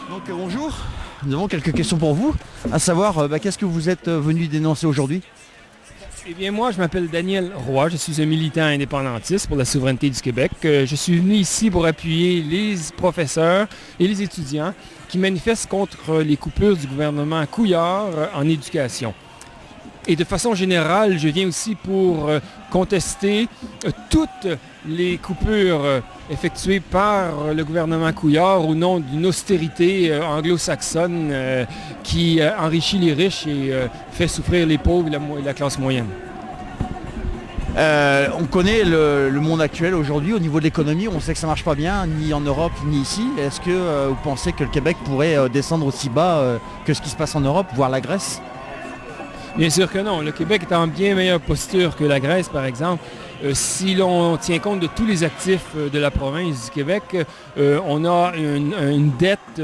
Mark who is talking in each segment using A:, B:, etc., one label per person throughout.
A: Donc bonjour, nous avons quelques questions pour vous, à savoir qu'est-ce que vous êtes venu dénoncer aujourd'hui?
B: Eh bien, moi, je m'appelle Daniel Roy, je suis un militant indépendantiste pour la souveraineté du Québec. Je suis venu ici pour appuyer les professeurs et les étudiants qui manifestent contre les coupures du gouvernement Couillard en éducation. Et de façon générale, je viens aussi pour contester toutes les coupures effectuées par le gouvernement Couillard au nom d'une austérité anglo-saxonne qui enrichit les riches et fait souffrir les pauvres et la classe moyenne.
A: On connaît le monde actuel aujourd'hui au niveau de l'économie, on sait que ça ne marche pas bien, ni en Europe, ni ici. Est-ce que vous pensez que le Québec pourrait descendre aussi bas que ce qui se passe en Europe, voire la Grèce?
B: Bien sûr que non. Le Québec est en bien meilleure posture que la Grèce, par exemple. Si l'on tient compte de tous les actifs de la province du Québec, on a une dette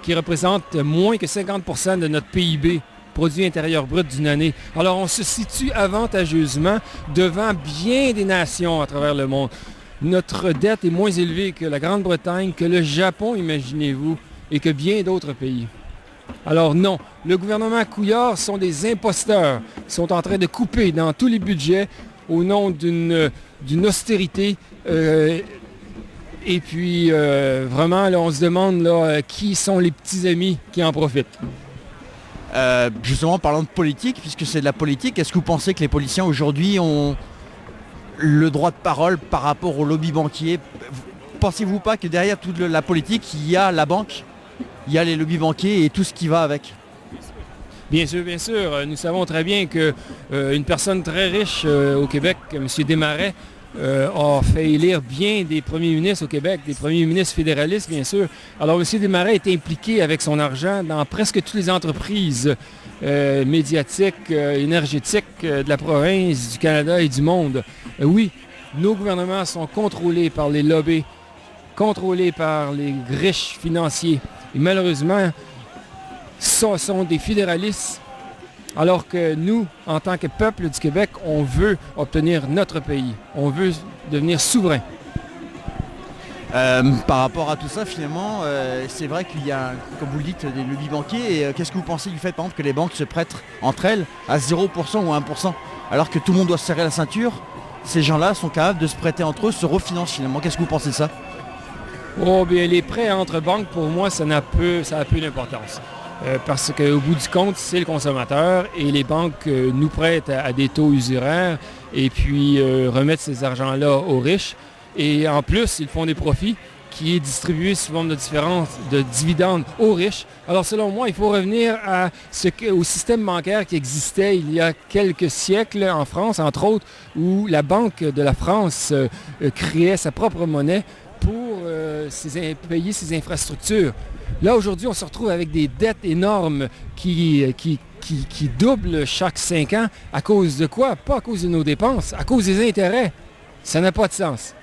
B: qui représente moins que 50% de notre PIB, produit intérieur brut d'une année. Alors on se situe avantageusement devant bien des nations à travers le monde. Notre dette est moins élevée que la Grande-Bretagne, que le Japon, imaginez-vous, et que bien d'autres pays. Alors non, le gouvernement Couillard sont des imposteurs. Ils sont en train de couper dans tous les budgets au nom d'une austérité. Et puis, vraiment, là, on se demande là, qui sont les petits amis qui en profitent.
A: Justement, parlant de politique, puisque c'est de la politique, est-ce que vous pensez que les politiciens aujourd'hui ont le droit de parole par rapport au lobby banquier? Pensez-vous pas que derrière toute la politique, il y a la banque? Il y a les lobbies banquiers et tout ce qui va avec.
B: Bien sûr, bien sûr. Nous savons très bien qu'une personne très riche au Québec, M. Desmarais, a fait élire bien des premiers ministres au Québec, des premiers ministres fédéralistes, bien sûr. Alors, M. Desmarais est impliqué avec son argent dans presque toutes les entreprises médiatiques, énergétiques de la province, du Canada et du monde. Oui, nos gouvernements sont contrôlés par les lobbies, contrôlés par les riches financiers. Et malheureusement, ce sont des fédéralistes, alors que nous, en tant que peuple du Québec, on veut obtenir notre pays. On veut devenir souverain.
A: Par rapport à tout ça, finalement, c'est vrai qu'il y a, comme vous le dites, des lobbies banquiers. Et qu'est-ce que vous pensez du fait, par exemple, que les banques se prêtent entre elles à 0% ou 1%, alors que tout le monde doit se serrer la ceinture? Ces gens-là sont capables de se prêter entre eux, se refinancent finalement. Qu'est-ce que vous pensez de ça?
B: Oh bien, les prêts entre banques, pour moi, ça a peu d'importance. Parce qu'au bout du compte, c'est le consommateur et les banques nous prêtent à des taux usuraires et puis remettent ces argents-là aux riches. Et en plus, ils font des profits qui est distribué sous forme de dividendes aux riches. Alors selon moi, il faut revenir au système bancaire qui existait il y a quelques siècles en France, entre autres, où la Banque de la France créait sa propre monnaie pour payer ses infrastructures. Là, aujourd'hui, on se retrouve avec des dettes énormes qui doublent chaque 5 ans. À cause de quoi? Pas à cause de nos dépenses, à cause des intérêts. Ça n'a pas de sens.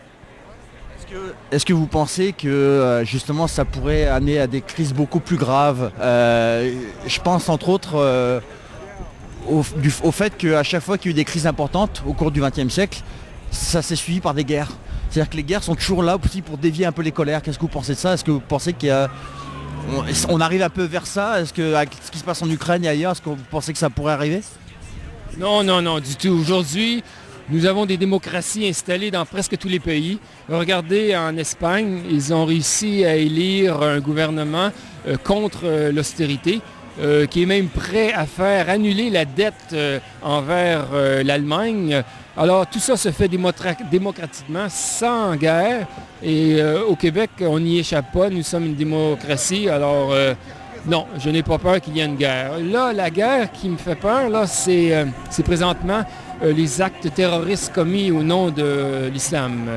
A: Est-ce que vous pensez que justement ça pourrait amener à des crises beaucoup plus graves? Je pense entre autres au fait qu'à chaque fois qu'il y a eu des crises importantes au cours du XXe siècle, ça s'est suivi par des guerres. C'est-à-dire que les guerres sont toujours là aussi pour dévier un peu les colères. Qu'est-ce que vous pensez de ça? Est-ce que vous pensez qu'on arrive un peu vers ça? Est-ce que avec ce qui se passe en Ukraine et ailleurs, est-ce que vous pensez que ça pourrait arriver?
B: Non, du tout. Aujourd'hui, nous avons des démocraties installées dans presque tous les pays. Regardez en Espagne, ils ont réussi à élire un gouvernement contre l'austérité, qui est même prêt à faire annuler la dette envers l'Allemagne. Alors tout ça se fait démocratiquement, sans guerre. Et au Québec, on n'y échappe pas. Nous sommes une démocratie. Alors non, je n'ai pas peur qu'il y ait une guerre. Là, la guerre qui me fait peur, là, c'est présentement les actes terroristes commis au nom de l'islam.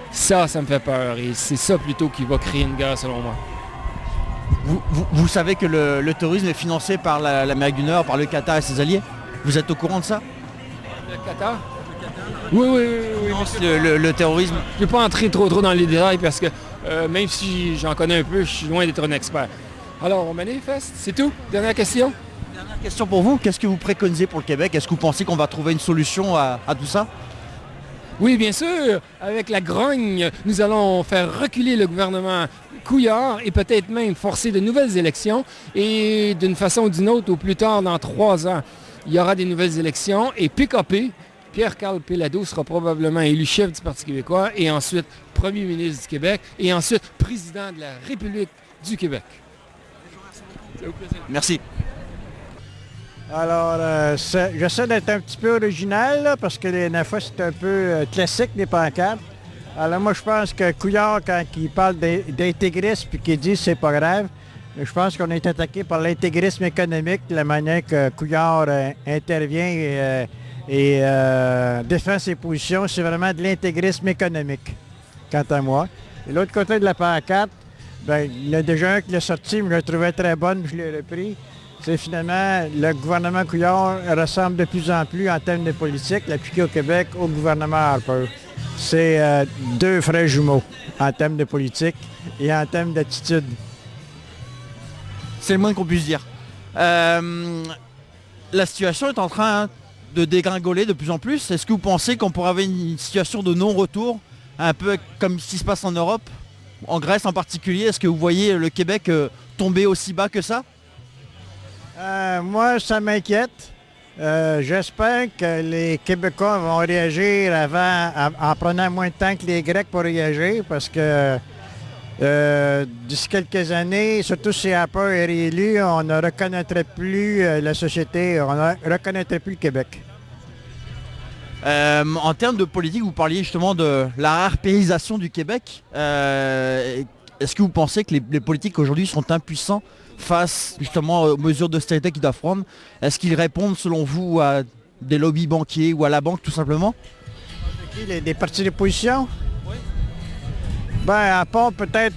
B: Ça me fait peur. Et c'est ça plutôt qui va créer une guerre, selon moi.
A: Vous savez que le terrorisme est financé par l'Amérique du Nord, par le Qatar et ses alliés? Vous êtes au courant de ça?
B: Le Qatar? Oui.
A: Le terrorisme.
B: Je ne vais pas entrer trop dans les détails parce que même si j'en connais un peu, je suis loin d'être un expert. Alors, on manifeste, c'est tout? Dernière question?
A: Dernière question pour vous. Qu'est-ce que vous préconisez pour le Québec? Est-ce que vous pensez qu'on va trouver une solution à tout ça?
B: Oui, bien sûr. Avec la grogne, nous allons faire reculer le gouvernement Couillard et peut-être même forcer de nouvelles élections. Et d'une façon ou d'une autre, au plus tard, dans 3 ans, il y aura des nouvelles élections. Et PKP, Pierre-Carl Péladeau, sera probablement élu chef du Parti québécois et ensuite premier ministre du Québec et ensuite président de la République du Québec.
A: Merci.
C: Alors, j'essaie d'être un petit peu original, là, parce que les fois, c'est un peu classique, les pancartes. Alors, moi, je pense que Couillard, quand il parle d'intégrisme et qu'il dit que c'est pas grave, je pense qu'on est attaqué par l'intégrisme économique, la manière que Couillard intervient et défend ses positions, c'est vraiment de l'intégrisme économique, quant à moi. Et l'autre côté de la pancarte, ben, il y a déjà un qui l'a sorti, mais je le trouvais très bonne, je l'ai repris. C'est finalement, le gouvernement Couillard ressemble de plus en plus en termes de politique, l'appliqué au Québec, au gouvernement Harper. C'est deux frères jumeaux en termes de politique et en termes d'attitude.
A: C'est le moins qu'on puisse dire. La situation est en train de dégringoler de plus en plus. Est-ce que vous pensez qu'on pourrait avoir une situation de non-retour, un peu comme ce qui se passe en Europe, en Grèce en particulier? Est-ce que vous voyez le Québec tomber aussi bas que ça?
C: Moi, ça m'inquiète. J'espère que les Québécois vont réagir en prenant moins de temps que les Grecs pour réagir, parce que d'ici quelques années, surtout si Harper est réélu, on ne reconnaîtrait plus la société, on ne reconnaîtrait plus le Québec.
A: En termes de politique, vous parliez justement de la rarépisation du Québec. Est-ce que vous pensez que les politiques aujourd'hui sont impuissants face justement aux mesures d'austérité qu'ils doivent prendre? Est-ce qu'ils répondent selon vous à des lobbies banquiers ou à la banque tout simplement?
C: Des partis d'opposition? Oui. Ben, à part peut-être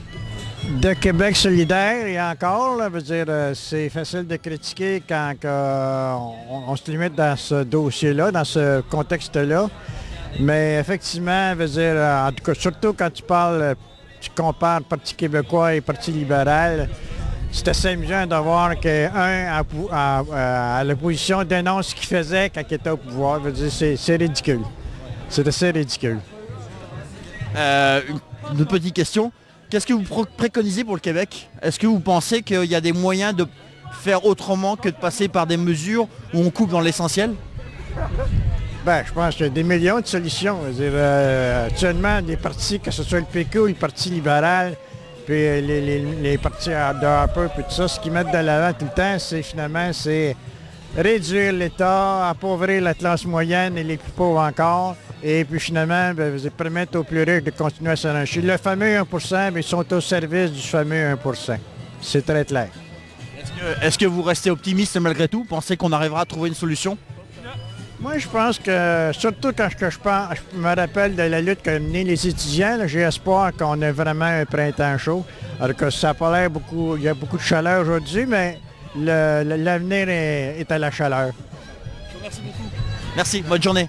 C: de Québec solidaire et encore, là, veut dire, c'est facile de critiquer quand on se limite dans ce dossier-là, dans ce contexte-là. Mais effectivement, veut dire, en tout cas, surtout quand tu compares Parti québécois et Parti libéral, c'est assez amusant de voir qu'un à l'opposition dénonce ce qu'il faisait quand il était au pouvoir. Veut dire, c'est ridicule. C'est assez ridicule.
A: Une autre petite question. Qu'est-ce que vous préconisez pour le Québec? Est-ce que vous pensez qu'il y a des moyens de faire autrement que de passer par des mesures où on coupe dans l'essentiel?
C: Ben, je pense qu'il y a des millions de solutions. Je veux dire, actuellement, les partis, que ce soit le PQ ou le Parti libéral, puis les partis de Harper, puis tout ça, ce qu'ils mettent de l'avant tout le temps, c'est finalement, c'est réduire l'État, appauvrir la classe moyenne et les plus pauvres encore, et puis finalement, permettre aux plus riches de continuer à s'enrichir. Le fameux 1%, ils sont au service du fameux 1%. C'est très clair.
A: Est-ce que vous restez optimiste malgré tout? Pensez qu'on arrivera à trouver une solution?
C: Moi, je pense que, surtout quand je me rappelle de la lutte qu'ont menée les étudiants, j'ai espoir qu'on ait vraiment un printemps chaud. Alors que ça n'a pas l'air beaucoup, il y a beaucoup de chaleur aujourd'hui, mais l'avenir est à la chaleur.
A: Je vous remercie beaucoup. Merci, bonne journée.